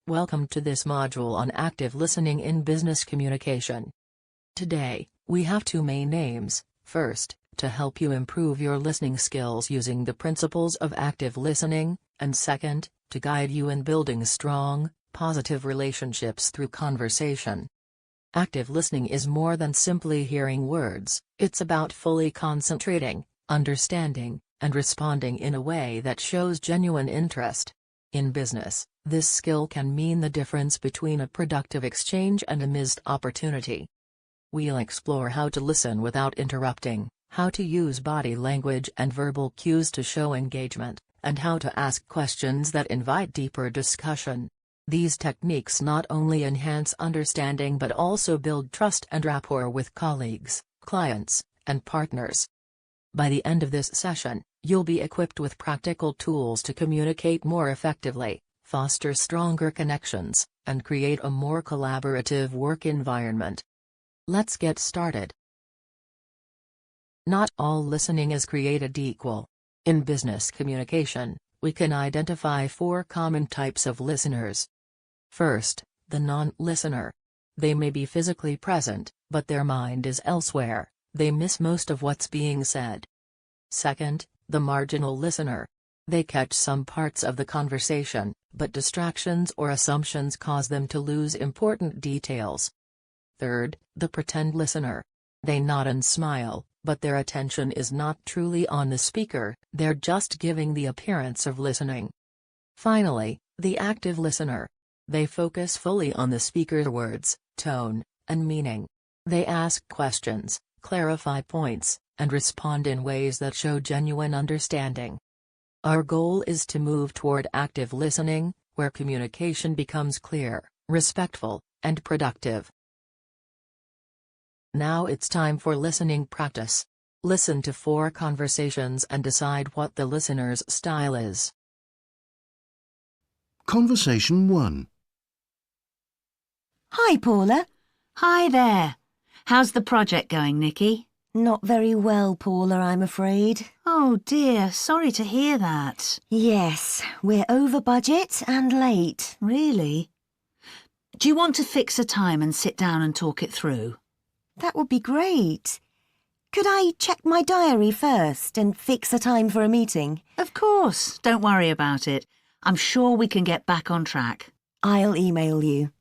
Welcome to this module on active listening in business communication. Today, we have two main aims. First, to help you improve your listening skills using the principles of active listening, and second, to guide you in building strong, positive relationships through conversation. Active listening is more than simply hearing words, it's about fully concentrating, understanding, and responding in a way that shows genuine interest. In business, this skill can mean the difference between a productive exchange and a missed opportunity. We'll explore how to listen without interrupting, how to use body language and verbal cues to show engagement, and how to ask questions that invite deeper discussion. These techniques not only enhance understanding but also build trust and rapport with colleagues, clients, and partners. By the end of this session, you'll be equipped with practical tools to communicate more effectively, foster stronger connections, and create a more collaborative work environment. Let's get started. Not all listening is created equal. In business communication, we can identify four common types of listeners. First, the non-listener. They may be physically present, but their mind is elsewhere, they miss most of what's being said. Second, the marginal listener. They catch some parts of the conversation, but distractions or assumptions cause them to lose important details. Third, the pretend listener. They nod and smile, but their attention is not truly on the speaker, they're just giving the appearance of listening. Finally, the active listener. They focus fully on the speaker's words, tone, and meaning. They ask questions, clarify points, and respond in ways that show genuine understanding. Our goal is to move toward active listening, where communication becomes clear, respectful, and productive. Now it's time for listening practice. Listen to 4 conversations and decide what the listener's style is. Conversation 1. Hi, Paula. Hi there. How's the project going, Nikki? Not very well, Paula, I'm afraid. Oh dear, sorry to hear that. Yes, we're over budget and late. Really? Do you want to fix a time and sit down and talk it through? That would be great. Could I check my diary first and fix a time for a meeting? Of course, don't worry about it. I'm sure we can get back on track. I'll email you.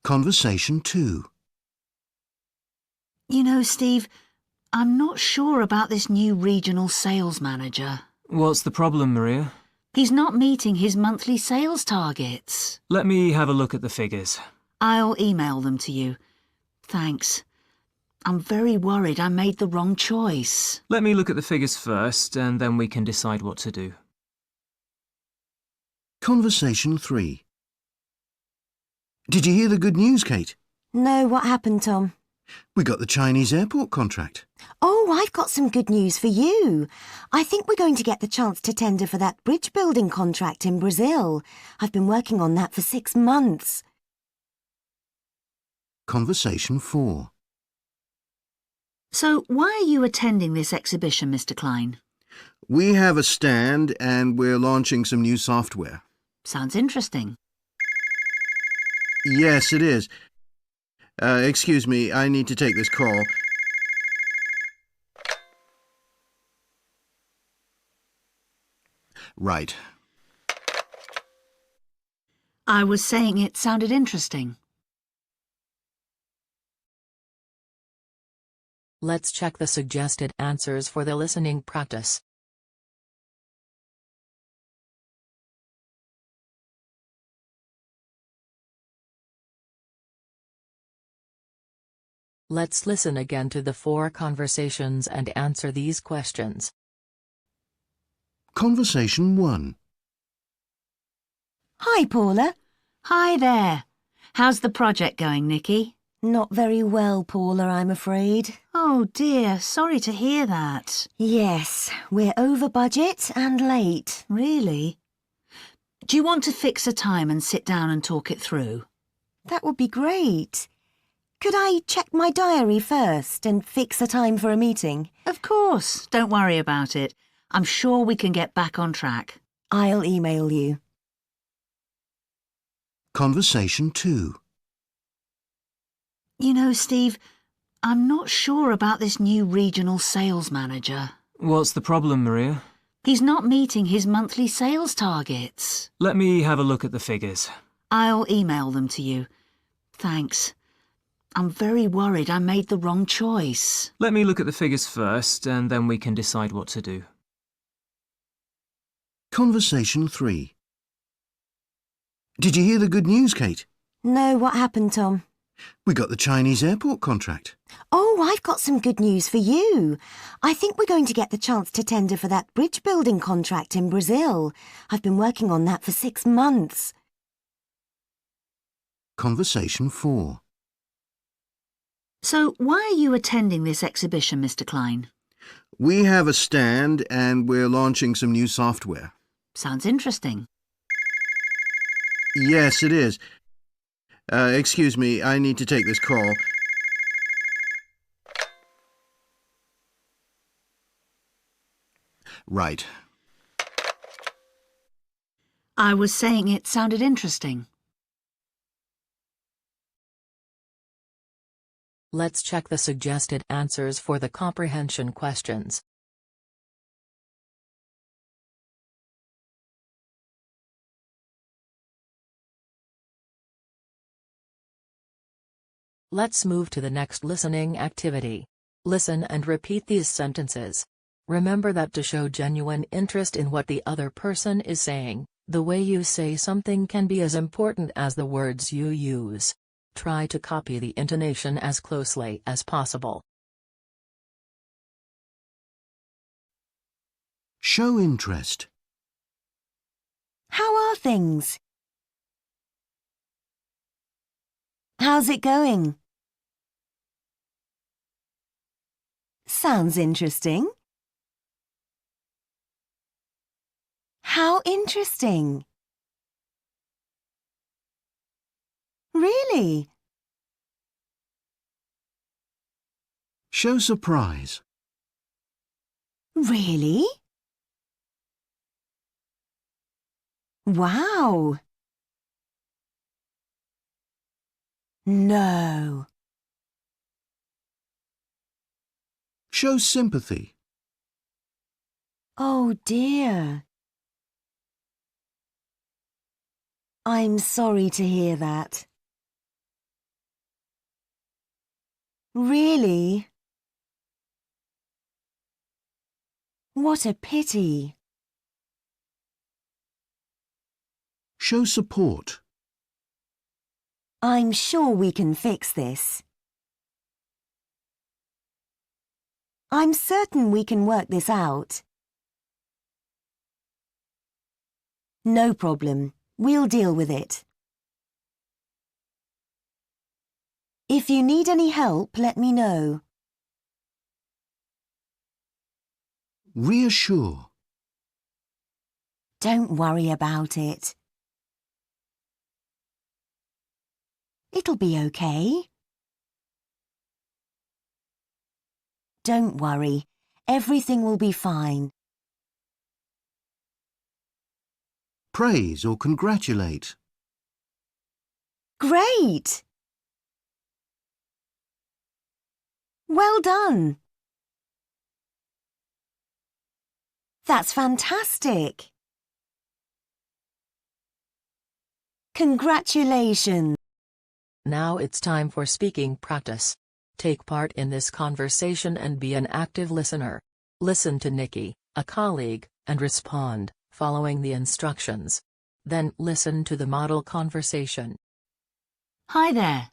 Conversation 2. You know, Steve, I'm not sure about this new regional sales manager. What's the problem, Maria? He's not meeting his monthly sales targets. Let me have a look at the figures. I'll email them to you. Thanks. I'm very worried I made the wrong choice. Let me look at the figures first, and then we can decide what to do. Conversation 3. Did you hear the good news, Kate? No, what happened, Tom? We got the Chinese airport contract. Oh, I've got some good news for you. I think we're going to get the chance to tender for that bridge building contract in Brazil. I've been working on that for 6 months. Conversation 4. So, why are you attending this exhibition, Mr. Klein? We have a stand and we're launching some new software. Sounds interesting. Yes, it is. Excuse me, I need to take this call. Right. I was saying it sounded interesting. Let's check the suggested answers for the listening practice. Let's listen again to the 4 conversations and answer these questions. Conversation 1. Hi, Paula. Hi there. How's the project going, Nikki? Not very well, Paula, I'm afraid. Oh dear, sorry to hear that. Yes, we're over budget and late. Really? Do you want to fix a time and sit down and talk it through? That would be great. Could I check my diary first and fix a time for a meeting? Of course, don't worry about it. I'm sure we can get back on track. I'll email you. Conversation 2. You know, Steve, I'm not sure about this new regional sales manager. What's the problem, Maria? He's not meeting his monthly sales targets. Let me have a look at the figures. I'll email them to you. Thanks. I'm very worried I made the wrong choice. Let me look at the figures first, and then we can decide what to do. Conversation 3. Did you hear the good news, Kate? No, what happened, Tom? We got the Chinese airport contract. Oh, I've got some good news for you. I think we're going to get the chance to tender for that bridge building contract in Brazil. I've been working on that for 6 months. Conversation 4. So, why are you attending this exhibition, Mr. Klein? We have a stand and we're launching some new software. Sounds interesting. Yes, it is. Excuse me, I need to take this call. Right. I was saying it sounded interesting. Let's check the suggested answers for the comprehension questions. Let's move to the next listening activity. Listen and repeat these sentences. Remember that to show genuine interest in what the other person is saying, the way you say something can be as important as the words you use. Try to copy the intonation as closely as possible. Show interest. How are things? How's it going? Sounds interesting. How interesting. Really? Show surprise. Really? Wow. No. Show sympathy. Oh dear. I'm sorry to hear that. Really? What a pity. Show support. I'm sure we can fix this. I'm certain we can work this out. No problem. We'll deal with it. If you need any help, let me know. Reassure. Don't worry about it. It'll be okay. Don't worry. Everything will be fine. Praise or congratulate. Great! Well done. That's fantastic. Congratulations. Now it's time for speaking practice. Take part in this conversation and be an active listener. Listen to Nikki, a colleague, and respond, following the instructions. Then listen to the model conversation. Hi there.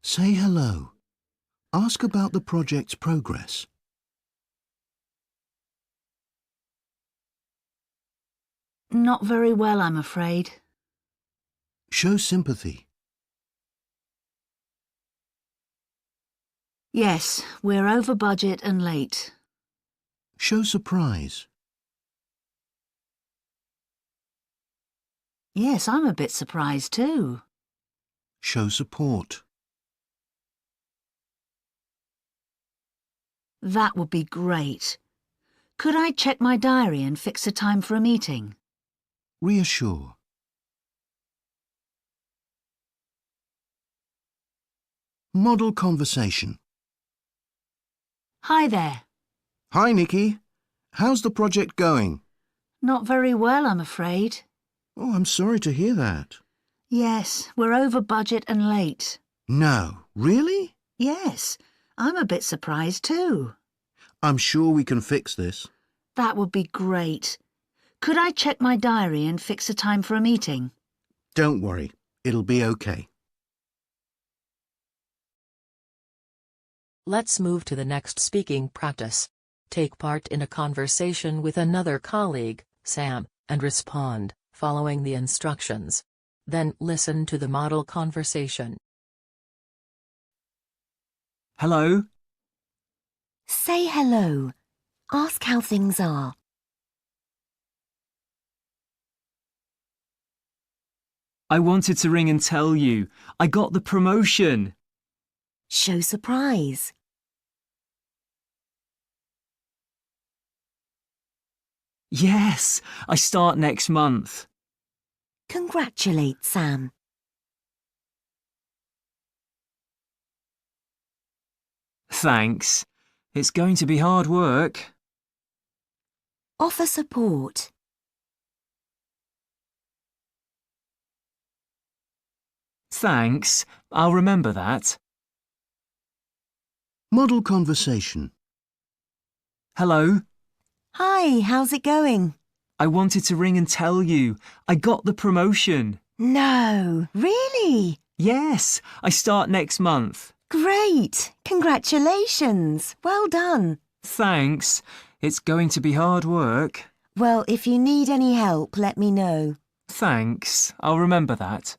Say hello. Ask about the project's progress. Not very well, I'm afraid. Show sympathy. Yes, we're over budget and late. Show surprise. Yes, I'm a bit surprised too. Show support. That would be great. Could I check my diary and fix a time for a meeting? Reassure. Model conversation. Hi there. Hi, Nikki. How's the project going? Not very well, I'm afraid. Oh, I'm sorry to hear that. Yes, we're over budget and late. No, really? Yes, I'm a bit surprised too. I'm sure we can fix this. That would be great. Could I check my diary and fix a time for a meeting? Don't worry, it'll be okay. Let's move to the next speaking practice. Take part in a conversation with another colleague, Sam, and respond, following the instructions. Then listen to the model conversation. Hello? Say hello. Ask how things are. I wanted to ring and tell you. I got the promotion. Show surprise. Yes, I start next month. Congratulate Sam. Thanks. It's going to be hard work. Offer support. Thanks. I'll remember that. Model conversation. Hello? Hi, how's it going? I wanted to ring and tell you. I got the promotion. No, really? Yes, I start next month. Great! Congratulations! Well done. Thanks. It's going to be hard work. Well, if you need any help, let me know. Thanks. I'll remember that.